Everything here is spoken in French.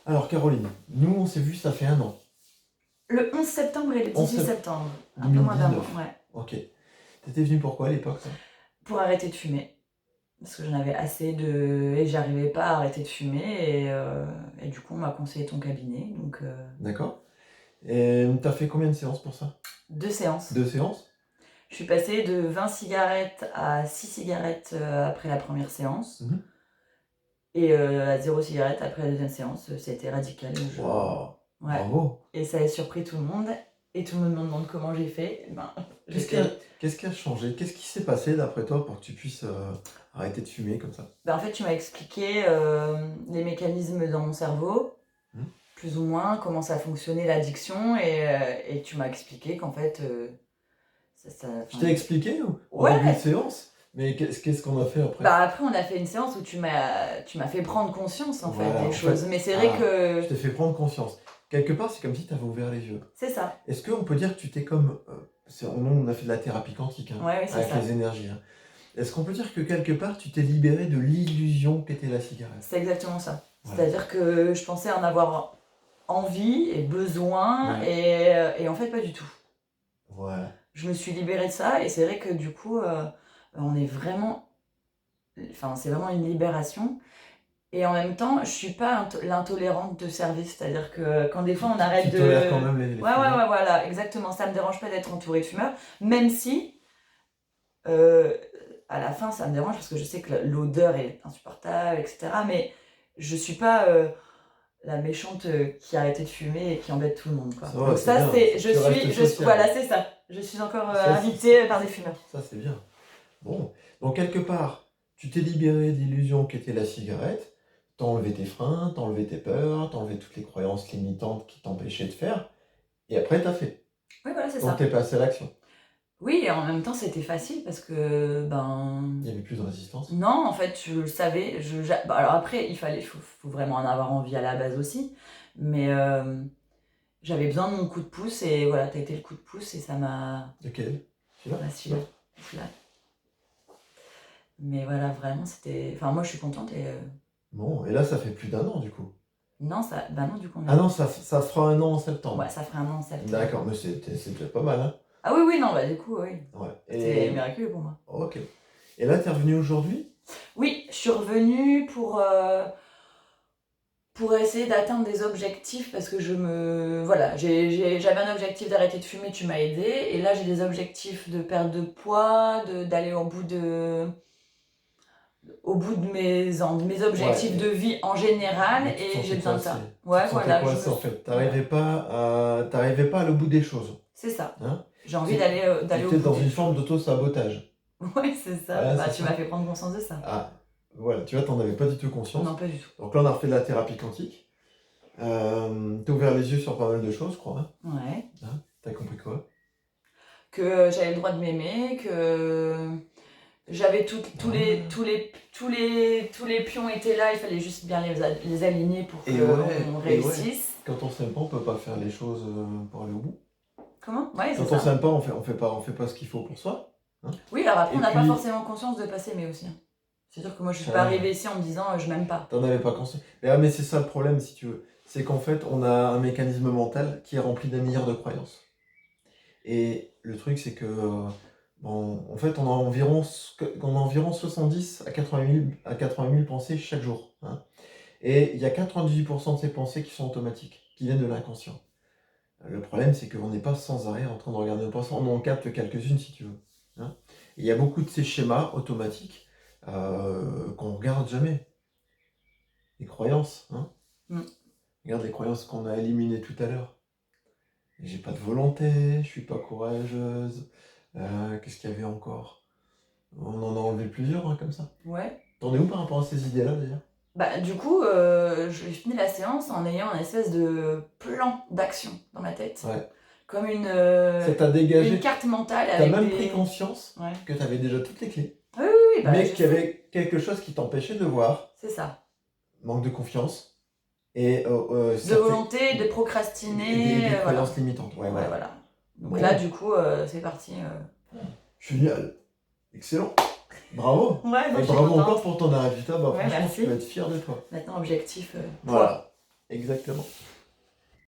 Alors Caroline, nous on s'est vu ça fait 1 an. Le 11 septembre et le 18 septembre. Un peu moins d'un mois, 2019. ouais. Ok. T'étais venu pourquoi à l'époque, toi? Pour arrêter de fumer. Parce que j'en avais assez de... Et j'arrivais pas à arrêter de fumer. Et du coup, on m'a conseillé ton cabinet. Donc, D'accord. Et t'as fait combien de séances pour ça? 2 séances. 2 séances? Je suis passée de 20 cigarettes à 6 cigarettes après la première séance. Mhm. Et à 0 cigarette après la deuxième séance. C'était radical. Waouh, Ouais. bravo. Et ça a surpris tout le monde. Et tout le monde me demande comment j'ai fait. Ben, Qu'est-ce qui a changé? Qu'est-ce qui s'est passé d'après toi pour que tu puisses arrêter de fumer comme ça? Ben, en fait, tu m'as expliqué les mécanismes dans mon cerveau, plus ou moins, comment ça fonctionnait l'addiction, et tu m'as expliqué qu'en fait... Je t'ai expliqué au Ouais. début de séance? Mais qu'est-ce qu'on a fait après? Bah après, on a fait une séance où tu m'as fait prendre conscience en fait des choses. Mais c'est vrai que... Je t'ai fait prendre conscience. Quelque part, c'est comme si tu avais ouvert les yeux. C'est ça. Est-ce qu'on peut dire que tu t'es comme... on a fait de la thérapie quantique, hein, Ouais, c'est avec ça. les énergies. Hein. Est-ce qu'on peut dire que quelque part, tu t'es libéré de l'illusion qu'était la cigarette? C'est exactement ça. Voilà. C'est-à-dire que je pensais en avoir envie et besoin, et en fait pas du tout. Voilà. Je me suis libérée de ça, et c'est vrai que du coup, on est vraiment... Enfin, c'est vraiment une libération. Et en même temps, je suis pas l'intolérante de service, c'est-à-dire que quand des fois on arrête tu tolères quand même les ouais, voilà, exactement. Ça me dérange pas d'être entourée de fumeurs, même si à la fin ça me dérange parce que je sais que l'odeur est insupportable, etc. Mais je suis pas la méchante qui a arrêté de fumer et qui embête tout le monde, quoi. Donc ça, c'est, voilà, c'est ça. Je suis encore invitée par des fumeurs. Ça, c'est bien. Bon, donc quelque part, tu t'es libéré de l'illusion qu'était la cigarette, t'as enlevé tes freins, t'as enlevé tes peurs, t'as enlevé toutes les croyances limitantes qui t'empêchaient de faire, et après t'as fait. Oui, voilà, c'est ça. Donc t'es passé à l'action. Oui, et en même temps, c'était facile parce que, il n'y avait plus de résistance. Non, en fait, je le savais. Alors après, faut vraiment en avoir envie à la base aussi. Mais j'avais besoin de mon coup de pouce, et voilà, t'as été le coup de pouce, et ça m'a... Lequel? Celui-là. Mais voilà, vraiment, c'était... Enfin, moi, je suis contente, et... Bon, et là, ça fait plus d'1 an, du coup. Non, non, du coup... Ah non, ça fera 1 an en septembre. Ouais, ça fera 1 an en septembre. D'accord, mais c'est déjà pas mal, hein. Ah oui, non, bah du coup, oui. Ouais. C'était miraculeux pour moi. Ok. Et là, t'es revenu aujourd'hui? Oui, je suis revenue pour essayer d'atteindre des objectifs, parce que voilà, j'avais un objectif d'arrêter de fumer, tu m'as aidé, et là j'ai des objectifs de perte de poids, d'aller au bout de mes objectifs de vie en général, et j'ai besoin de ça. Ouais, voilà. En fait, t'arrivais pas à aller au bout des choses. C'est ça. Hein? J'ai envie d'aller au bout. T'étais dans une forme d'auto-sabotage. Ouais, c'est ça. Bah, tu m'as fait prendre conscience de ça. Ah, voilà, tu vois, t'en avais pas du tout conscience. Non, pas du tout. Donc là, on a refait de la thérapie quantique. T'as ouvert les yeux sur pas mal de choses, je crois. Hein. Ouais. Hein, t'as compris quoi? Que j'avais le droit de m'aimer, que j'avais tous les pions étaient là, il fallait juste bien les aligner pour qu'on réussisse. Quand on s'aime pas, on peut pas faire les choses pour aller au bout. Comment? Ouais, quand on s'aime pas, on fait pas ce qu'il faut pour soi. Hein. Oui, alors après, on n'a pas forcément conscience de pas s'aimer aussi. C'est sûr que moi, je suis pas arrivée ici en me disant je m'aime pas. T'en avais pas conscience. Mais c'est ça le problème, si tu veux. C'est qu'en fait, on a un mécanisme mental qui est rempli d'un milliard de croyances. Et le truc, c'est que, en fait, on a environ 70 à 80 000 pensées chaque jour. Hein. Et il y a 98% de ces pensées qui sont automatiques, qui viennent de l'inconscient. Le problème, c'est qu'on n'est pas sans arrêt en train de regarder nos pensées. On en capte quelques-unes, si tu veux. Hein. Et il y a beaucoup de ces schémas automatiques qu'on regarde jamais. Les croyances. Hein. Regarde les croyances qu'on a éliminées tout à l'heure. J'ai pas de volonté, je suis pas courageuse. Qu'est-ce qu'il y avait encore? On en a enlevé plusieurs, hein, comme ça. Ouais. T'en es où par rapport à ces idées-là, d'ailleurs? Bah, du coup, j'ai fini la séance en ayant un espèce de plan d'action dans ma tête. Ouais. Comme ça t'a dégagé. Une carte mentale. T'as même pris conscience que t'avais déjà toutes les clés. Oui, bah, mais qu'il y avait quelque chose qui t'empêchait de voir. C'est ça. Manque de confiance. Et, de volonté, de procrastiner. Et des croyances limitantes. Ouais, voilà. Donc là, du coup, c'est parti. Génial. Excellent. Bravo. Ouais, et bravo encore pour ton résultat. Bah, franchement, merci. tu vas être fier de toi. Maintenant, objectif. Voilà. Exactement. Exactement.